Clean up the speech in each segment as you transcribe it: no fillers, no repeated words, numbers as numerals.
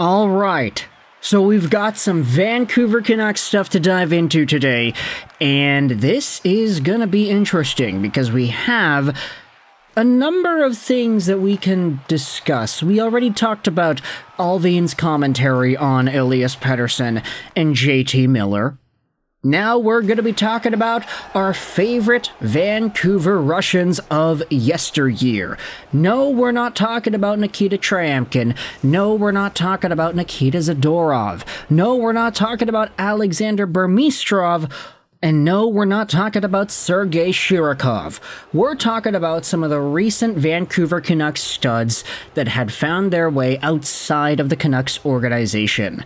All right. So we've got some Vancouver Canucks stuff to dive into today, and this is gonna be interesting because we have a number of things that we can discuss. We already talked about Alvin's commentary on Elias Pettersson and JT Miller. Now we're going to be talking about our favorite Vancouver Russians of yesteryear. No, we're not talking about Nikita Tryamkin. No, we're not talking about Nikita Zadorov. No, we're not talking about Alexander Burmistrov. And no, we're not talking about Sergei Shirokov. We're talking about some of the recent Vancouver Canucks studs that had found their way outside of the Canucks organization.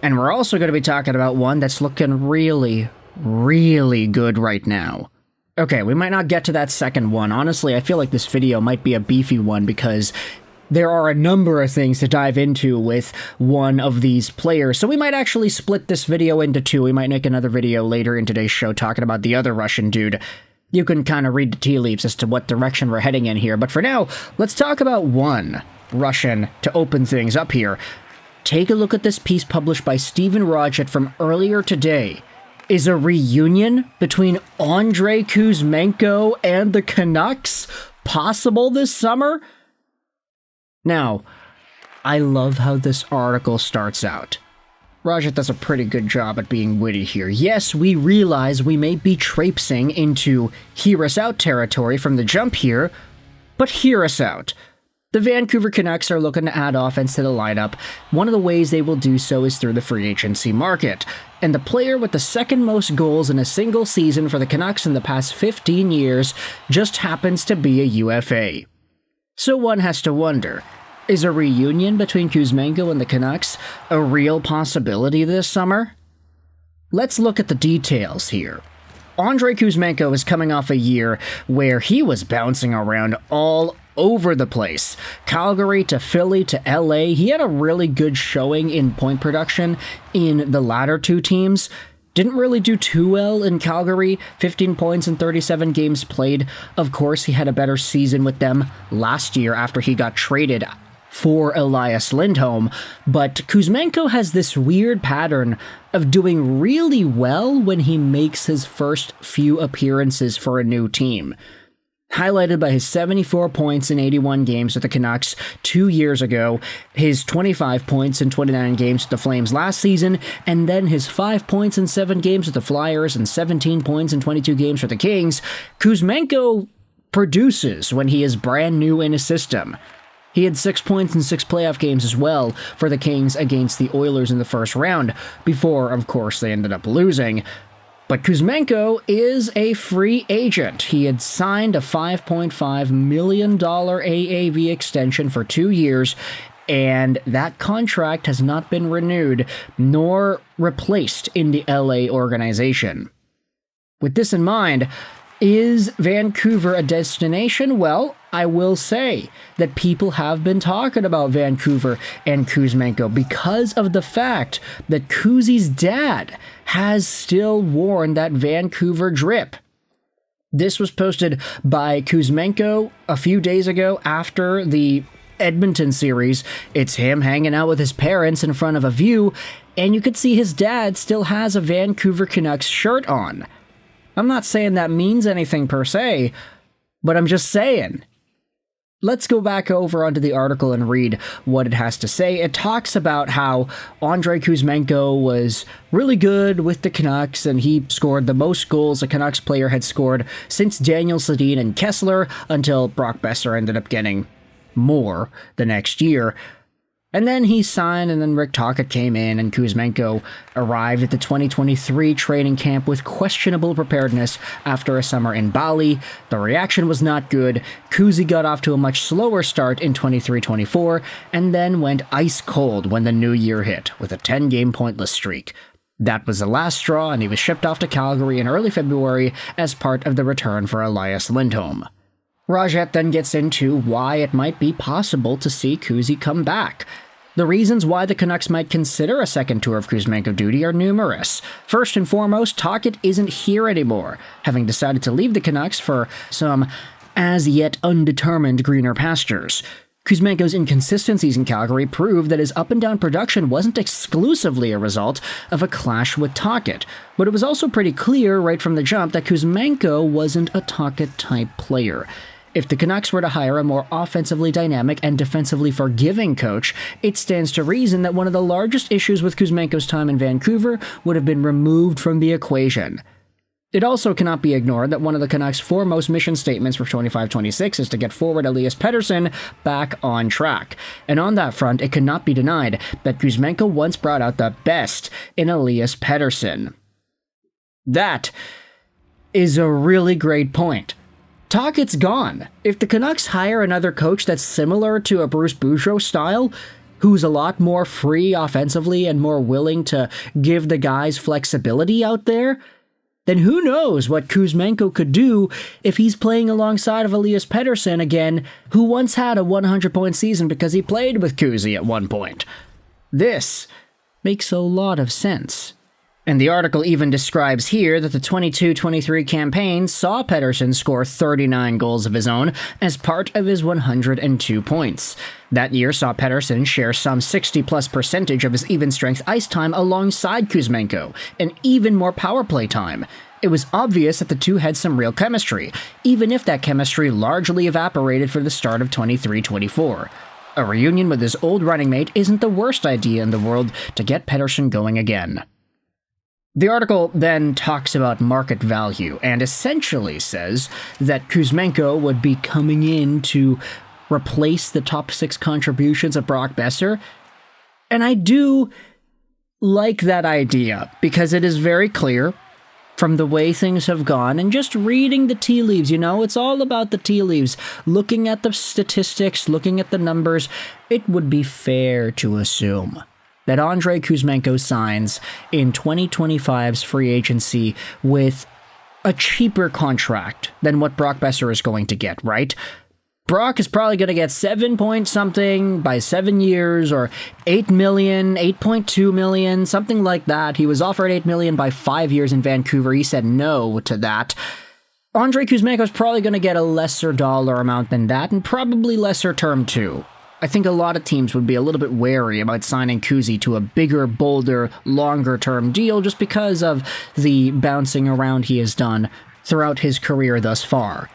And we're also going to be talking about one that's looking really, really good right now. Okay, we might not get to that second one. Honestly, I feel like this video might be a beefy one because there are a number of things to dive into with one of these players. So we might actually split this video into two. We might make another video later in today's show talking about the other Russian dude. You can kind of read the tea leaves as to what direction we're heading in here. But for now, let's talk about one Russian to open things up here. Take a look at this piece published by Steven Rodgett from earlier today. Is a reunion between Andrei Kuzmenko and the Canucks possible this summer? Now, I love how this article starts out. Rodgett does a pretty good job at being witty here. Yes, we realize we may be traipsing into hear us out territory from the jump here, but hear us out. The Vancouver Canucks are looking to add offense to the lineup. One of the ways they will do so is through the free agency market. And the player with the second most goals in a single season for the Canucks in the past 15 years just happens to be a UFA. So one has to wonder, is a reunion between Kuzmenko and the Canucks a real possibility this summer? Let's look at the details here. Andrei Kuzmenko is coming off a year where he was bouncing around all over the place. Calgary to Philly to LA. He had a really good showing in point production in the latter two teams. Didn't really do too well in Calgary, 15 points in 37 games played. Of course, he had a better season with them last year after he got traded for Elias Lindholm, but Kuzmenko has this weird pattern of doing really well when he makes his first few appearances for a new team. Highlighted by his 74 points in 81 games with the Canucks 2 years ago, his 25 points in 29 games with the Flames last season, and then his 5 points in 7 games with the Flyers and 17 points in 22 games for the Kings, Kuzmenko produces when he is brand new in his system. He had 6 points in 6 playoff games as well for the Kings against the Oilers in the first round, before, of course, they ended up losing. But Kuzmenko is a free agent. He had signed a $5.5 million AAV extension for 2 years, and that contract has not been renewed nor replaced in the LA organization. With this in mind, is Vancouver a destination? Well, I will say that people have been talking about Vancouver and Kuzmenko because of the fact that Kuzi's dad has still worn that Vancouver drip. This was posted by Kuzmenko a few days ago after the Edmonton series. It's him hanging out with his parents in front of a view, and you could see his dad still has a Vancouver Canucks shirt on. I'm not saying that means anything per se, but I'm just saying. Let's go back over onto the article and read what it has to say. It talks about how Andrei Kuzmenko was really good with the Canucks, and he scored the most goals a Canucks player had scored since Daniel Sedin and Kessler, until Brock Besser ended up getting more the next year. And then he signed, and then Rick Tocchet came in, and Kuzmenko arrived at the 2023 training camp with questionable preparedness after a summer in Bali. The reaction was not good. Kuzi got off to a much slower start in 23-24, and then went ice cold when the new year hit, with a 10-game pointless streak. That was the last straw, and he was shipped off to Calgary in early February as part of the return for Elias Lindholm. Rodgett then gets into why it might be possible to see Kuzi come back. The reasons why the Canucks might consider a second tour of Kuzmenko duty are numerous. First and foremost, Tocchet isn't here anymore, having decided to leave the Canucks for some as-yet undetermined greener pastures. Kuzmenko's inconsistencies in Calgary proved that his up-and-down production wasn't exclusively a result of a clash with Tocchet, but it was also pretty clear right from the jump that Kuzmenko wasn't a Tocchet-type player. If the Canucks were to hire a more offensively dynamic and defensively forgiving coach, it stands to reason that one of the largest issues with Kuzmenko's time in Vancouver would have been removed from the equation. It also cannot be ignored that one of the Canucks' foremost mission statements for 25-26 is to get forward Elias Pettersson back on track. And on that front, it cannot be denied that Kuzmenko once brought out the best in Elias Pettersson. That is a really great point. Tocchet's gone. If the Canucks hire another coach that's similar to a Bruce Boudreau style, who's a lot more free offensively and more willing to give the guys flexibility out there, then who knows what Kuzmenko could do if he's playing alongside of Elias Pettersson again, who once had a 100-point season because he played with Kuzi at one point. This makes a lot of sense. And the article even describes here that the 22-23 campaign saw Pettersson score 39 goals of his own as part of his 102 points. That year saw Pettersson share some 60+% of his even-strength ice time alongside Kuzmenko, and even more power play time. It was obvious that the two had some real chemistry, even if that chemistry largely evaporated for the start of 23-24. A reunion with his old running mate isn't the worst idea in the world to get Pettersson going again. The article then talks about market value and essentially says that Kuzmenko would be coming in to replace the top 6 contributions of Brock Boeser. And I do like that idea because it is very clear from the way things have gone and just reading the tea leaves, it's all about the tea leaves. Looking at the statistics, looking at the numbers, it would be fair to assume that Andrei Kuzmenko signs in 2025's free agency with a cheaper contract than what Brock Boeser is going to get, right? Brock is probably going to get 7 point something by 7 years, or 8 million, 8.2 million, something like that. He was offered 8 million by 5 years in Vancouver. He said no to that. Andrei Kuzmenko is probably going to get a lesser dollar amount than that, and probably lesser term too. I think a lot of teams would be a little bit wary about signing Kuzi to a bigger, bolder, longer-term deal just because of the bouncing around he has done throughout his career thus far.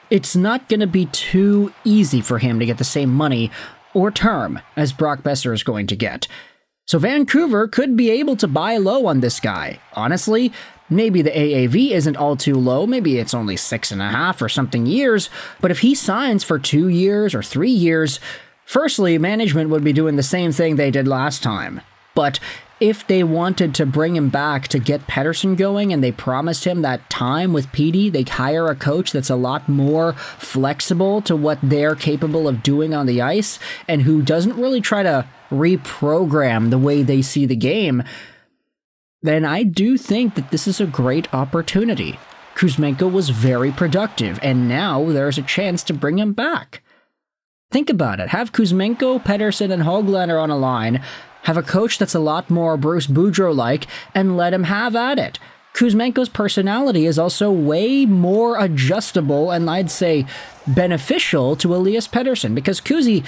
It's not going to be too easy for him to get the same money or term as Brock Boeser is going to get. So Vancouver could be able to buy low on this guy. Honestly, maybe the AAV isn't all too low, maybe it's only 6.5 or something years, but if he signs for 2 years or 3 years, firstly, management would be doing the same thing they did last time. But if they wanted to bring him back to get Pettersson going and they promised him that time with Petey, they'd hire a coach that's a lot more flexible to what they're capable of doing on the ice and who doesn't really try to reprogram the way they see the game, then I do think that this is a great opportunity. Kuzmenko was very productive, and now there's a chance to bring him back. Think about it. Have Kuzmenko, Pettersson, and Höglander on a line, have a coach that's a lot more Bruce Boudreau-like, and let him have at it. Kuzmenko's personality is also way more adjustable and I'd say beneficial to Elias Pettersson, because Kuzi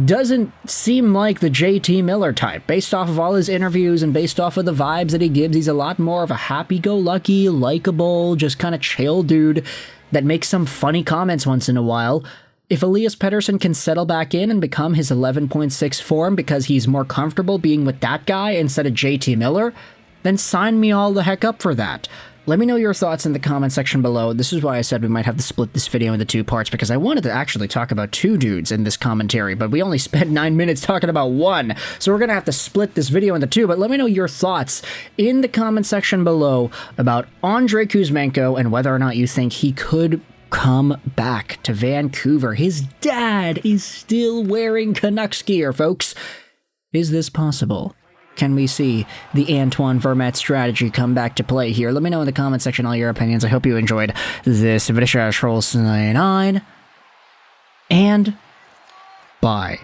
doesn't seem like the JT Miller type. Based off of all his interviews and based off of the vibes that he gives, he's a lot more of a happy-go-lucky, likable, just kind of chill dude that makes some funny comments once in a while. If Elias Pettersson can settle back in and become his 11.6 form because he's more comfortable being with that guy instead of JT Miller, then sign me all the heck up for that. Let me know your thoughts in the comment section below. This is why I said we might have to split this video into 2 parts, because I wanted to actually talk about 2 dudes in this commentary, but we only spent 9 minutes talking about 1. So we're going to have to split this video into 2, but let me know your thoughts in the comment section below about Andrei Kuzmenko and whether or not you think he could come back to Vancouver. His dad is still wearing Canucks gear, folks. Is this possible? Can we see the Antoine Vermette strategy come back to play here? Let me know in the comment section all your opinions. I hope you enjoyed this video. And bye.